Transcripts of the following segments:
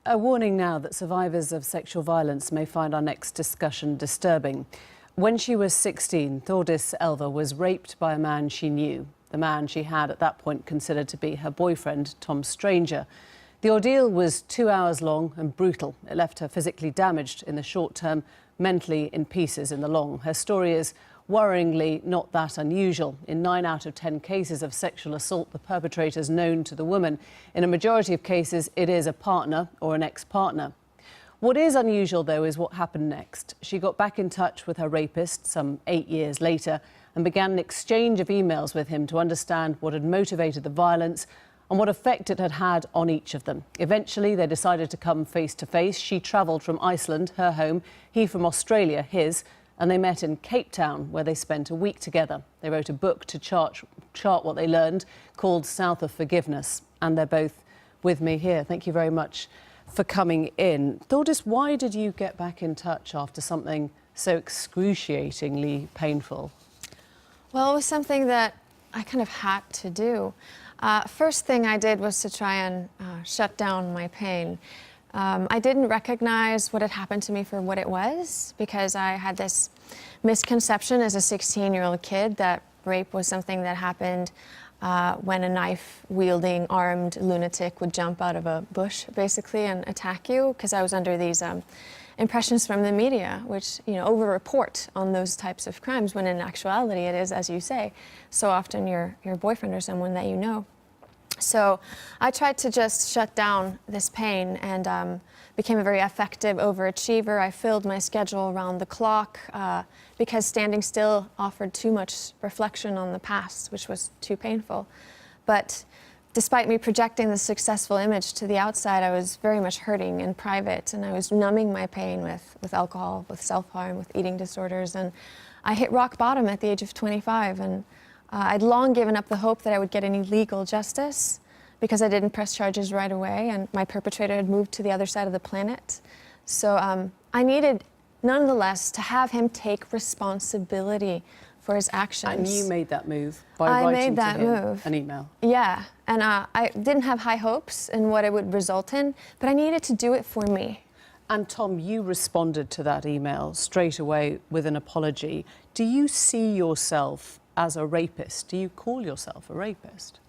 A warning now that survivors of sexual violence may find our next discussion disturbing. When she was 16, Thordis Elva was raped by a man she knew. The man she had at that point considered to be her boyfriend, Tom Stranger. The ordeal was 2 hours long and brutal. It left her physically damaged in the short term, mentally in pieces in the long. Her story is worryingly not that unusual. In 9 out of 10 cases of sexual assault, the perpetrator is known to the woman. In a majority of cases, it is a partner or an ex-partner. What is unusual, though, is what happened next. She got back in touch with her rapist some 8 years later and began an exchange of emails with him to understand what had motivated the violence and what effect it had had on each of them. Eventually, they decided to come face to face. She travelled from Iceland, her home, he from Australia, his, and they met in Cape Town, where they spent a week together. They wrote a book to chart what they learned, called South of Forgiveness, and they're both with me here. Thank you very much for coming in. Thordis, why did you get back in touch after something so excruciatingly painful? Well, it was something that I kind of had to do. First thing I did was to try and shut down my pain. I didn't recognize what had happened to me for what it was, because I had this misconception as a 16-year-old kid that rape was something that happened when a knife-wielding, armed lunatic would jump out of a bush, basically, and attack you, because I was under these impressions from the media, which, you know, over-report on those types of crimes, when in actuality it is, as you say, so often your boyfriend or someone that you know. So I tried to just shut down this pain and became a very effective overachiever. I filled my schedule around the clock because standing still offered too much reflection on the past, which was too painful. But despite me projecting the successful image to the outside, I was very much hurting in private, and I was numbing my pain with alcohol, with self-harm, with eating disorders. And I hit rock bottom at the age of 25, and I'd long given up the hope that I would get any legal justice because I didn't press charges right away, and my perpetrator had moved to the other side of the planet. So I needed, nonetheless, to have him take responsibility for his actions. And you made that move by writing to him an email. Yeah, and I didn't have high hopes in what it would result in, but I needed to do it for me. And Tom, you responded to that email straight away with an apology. Do you see yourself as a rapist? Do you call yourself a rapist?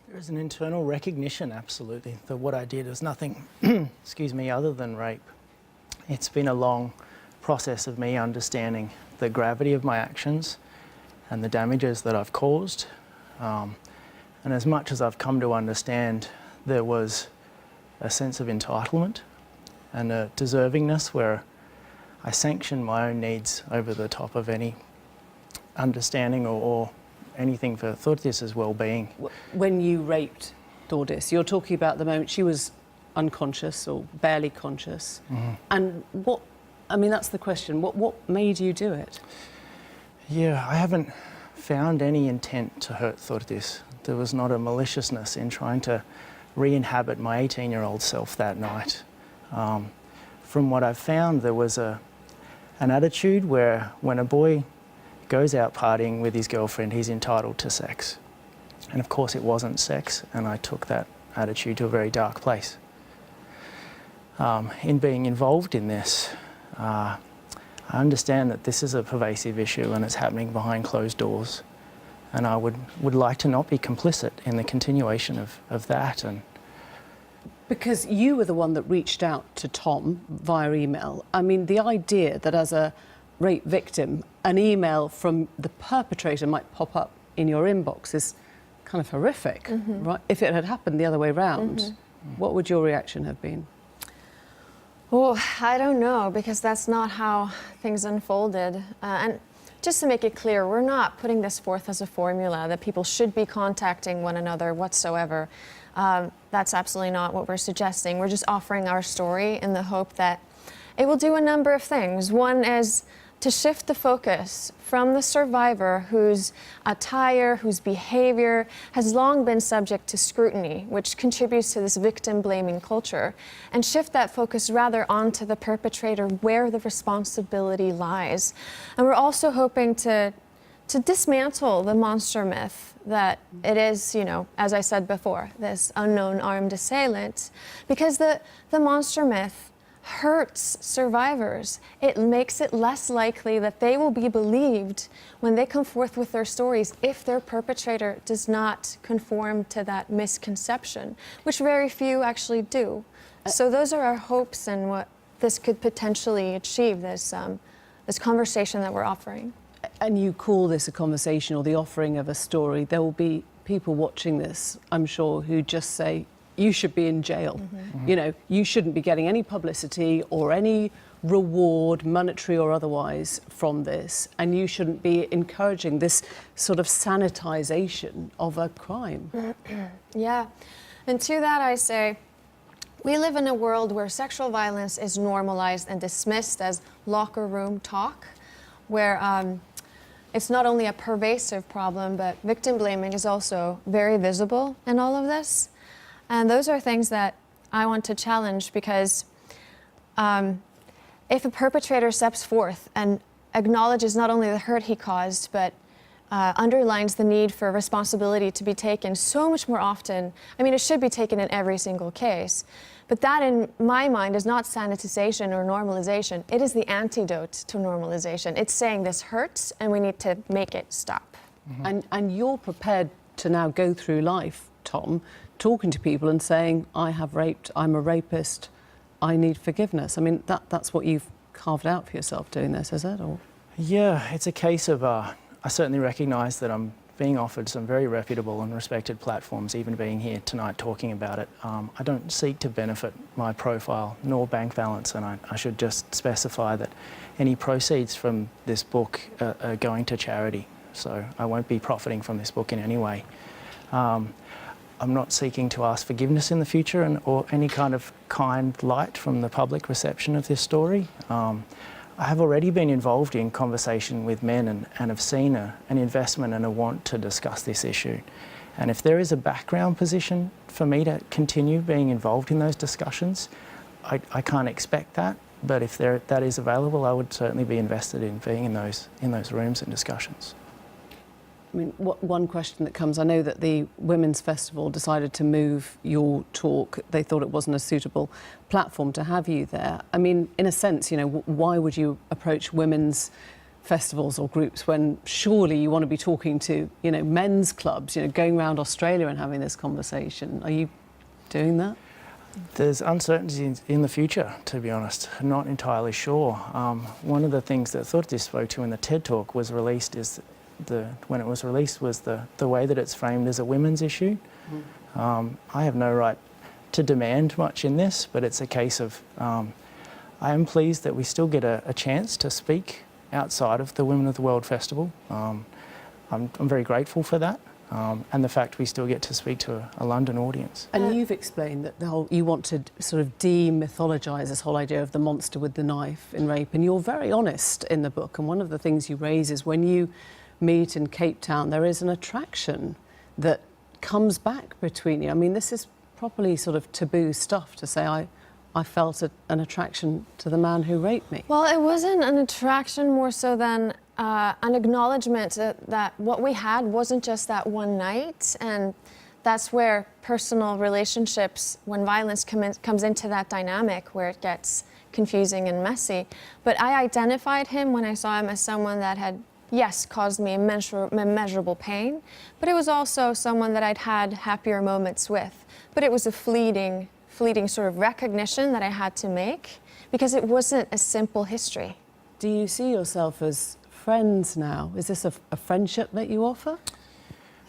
There is an internal recognition, absolutely, that what I did was nothing, excuse me, other than rape. It's been a long process of me understanding the gravity of my actions and the damages that I've caused. And as much as I've come to understand, there was a sense of entitlement and a deservingness where I sanctioned my own needs over the top of any understanding or anything for Thordis's well-being. When you raped Thordis, you're talking about the moment she was unconscious or barely conscious. Mm-hmm. And what, I mean, that's the question, what made you do it? Yeah, I haven't found any intent to hurt Thordis. There was not a maliciousness in trying to re-inhabit my 18-year-old self that night. From what I've found, there was an attitude where when a boy goes out partying with his girlfriend, he's entitled to sex. And of course it wasn't sex, and I took that attitude to a very dark place. In being involved in this, I understand that this is a pervasive issue and it's happening behind closed doors. And I would like to not be complicit in the continuation of that. And because you were the one that reached out to Tom via email. I mean, the idea that as a rape victim, an email from the perpetrator might pop up in your inbox is kind of horrific, mm-hmm. right? If it had happened the other way round, mm-hmm. what would your reaction have been? Oh, I don't know, because that's not how things unfolded. And just to make it clear, we're not putting this forth as a formula that people should be contacting one another whatsoever. That's absolutely not what we're suggesting. We're just offering our story in the hope that it will do a number of things. One is to shift the focus from the survivor whose attire, whose behavior has long been subject to scrutiny, which contributes to this victim-blaming culture, and shift that focus rather onto the perpetrator where the responsibility lies. And we're also hoping to to dismantle the monster myth that it is, you know, as I said before, this unknown armed assailant, because the monster myth hurts survivors. It makes it less likely that they will be believed when they come forth with their stories if their perpetrator does not conform to that misconception, which very few actually do. So those are our hopes and what this could potentially achieve, this conversation that we're offering. And you call this a conversation or the offering of a story. There will be people watching this, I'm sure, who just say, you should be in jail. You know, you shouldn't be getting any publicity or any reward, monetary or otherwise, from this. And you shouldn't be encouraging this sort of sanitization of a crime. Yeah. And to that I say, we live in a world where sexual violence is normalized and dismissed as locker room talk, where it's not only a pervasive problem, but victim blaming is also very visible in all of this. And those are things that I want to challenge, because if a perpetrator steps forth and acknowledges not only the hurt he caused, but underlines the need for responsibility to be taken so much more often. I mean, it should be taken in every single case. But that, in my mind, is not sanitization or normalization. It is the antidote to normalization. It's saying this hurts and we need to make it stop. And you're prepared to now go through life, Tom, talking to people and saying, I have raped, I'm a rapist, I need forgiveness. I mean, that's what you've carved out for yourself doing this, is it? Or? Yeah, it's a case of, I certainly recognise that I'm being offered some very reputable and respected platforms, even being here tonight talking about it. I don't seek to benefit my profile nor bank balance, and I should just specify that any proceeds from this book are going to charity, so I won't be profiting from this book in any way. I'm not seeking to ask forgiveness in the future or any kind of kind light from the public reception of this story. I have already been involved in conversation with men and have seen an investment and a want to discuss this issue. And if there is a background position for me to continue being involved in those discussions, I can't expect that. But if that is available, I would certainly be invested in being in those rooms and discussions. I mean, one question that comes, I know that the Women's Festival decided to move your talk. They thought it wasn't a suitable platform to have you there. I mean, in a sense, you know, why would you approach women's festivals or groups when surely you want to be talking to, you know, men's clubs, you know, going around Australia and having this conversation? Are you doing that? There's uncertainty in the future, to be honest. I'm not entirely sure. One of the things that Thought This spoke to in the TED Talk was released is when it was released was the way that it's framed as a women's issue. I have no right to demand much in this, but it's a case of I am pleased that we still get a chance to speak outside of the Women of the World Festival. I'm very grateful for that, and the fact we still get to speak to a London audience. And you've explained that you want to sort of demythologise this whole idea of the monster with the knife in rape, and you're very honest in the book. And one of the things you raise is when you meet in Cape Town, there is an attraction that comes back between you. I mean, this is properly sort of taboo stuff to say, I felt an attraction to the man who raped me. Well, it wasn't an attraction, more so than an acknowledgement that what we had wasn't just that one night, and that's where personal relationships, when violence comes into that dynamic, where it gets confusing and messy. But I identified him when I saw him as someone that had, yes, caused me immeasurable pain, but it was also someone that I'd had happier moments with. But it was a fleeting sort of recognition that I had to make, because it wasn't a simple history. Do you see yourself as friends now? Is this a friendship that you offer?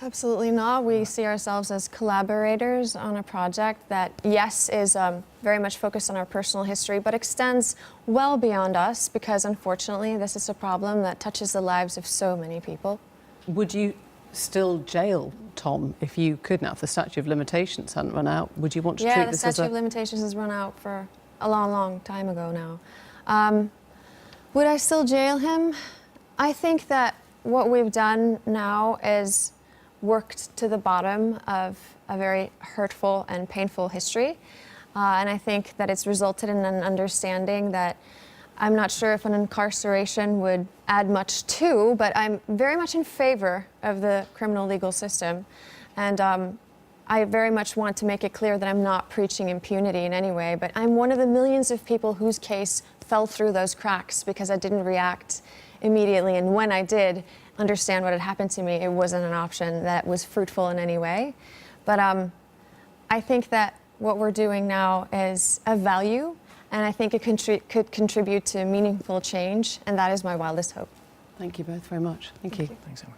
Absolutely not. We see ourselves as collaborators on a project that, yes, is very much focused on our personal history, but extends well beyond us, because unfortunately this is a problem that touches the lives of so many people. Would you still jail Tom if you could now? If the statute of limitations hadn't run out, would you want to treat this as a... Yeah, the statute of limitations has run out for a long, long time ago now. Would I still jail him? I think that what we've done now is worked to the bottom of a very hurtful and painful history. And I think that it's resulted in an understanding that I'm not sure if an incarceration would add much to, but I'm very much in favor of the criminal legal system. And I very much want to make it clear that I'm not preaching impunity in any way, but I'm one of the millions of people whose case fell through those cracks because I didn't react immediately. And when I did understand what had happened to me, it wasn't an option that was fruitful in any way. But I think that what we're doing now is of value, and I think it could contribute to meaningful change, and that is my wildest hope. Thank you both very much. Thank you. Thanks, Emma.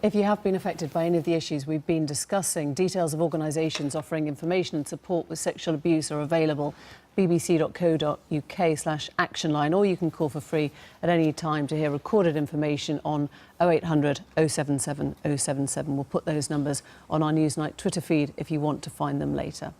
If you have been affected by any of the issues we've been discussing, details of organisations offering information and support with sexual abuse are available bbc.co.uk/actionline, or you can call for free at any time to hear recorded information on 0800 077 077. We'll put those numbers on our Newsnight Twitter feed if you want to find them later.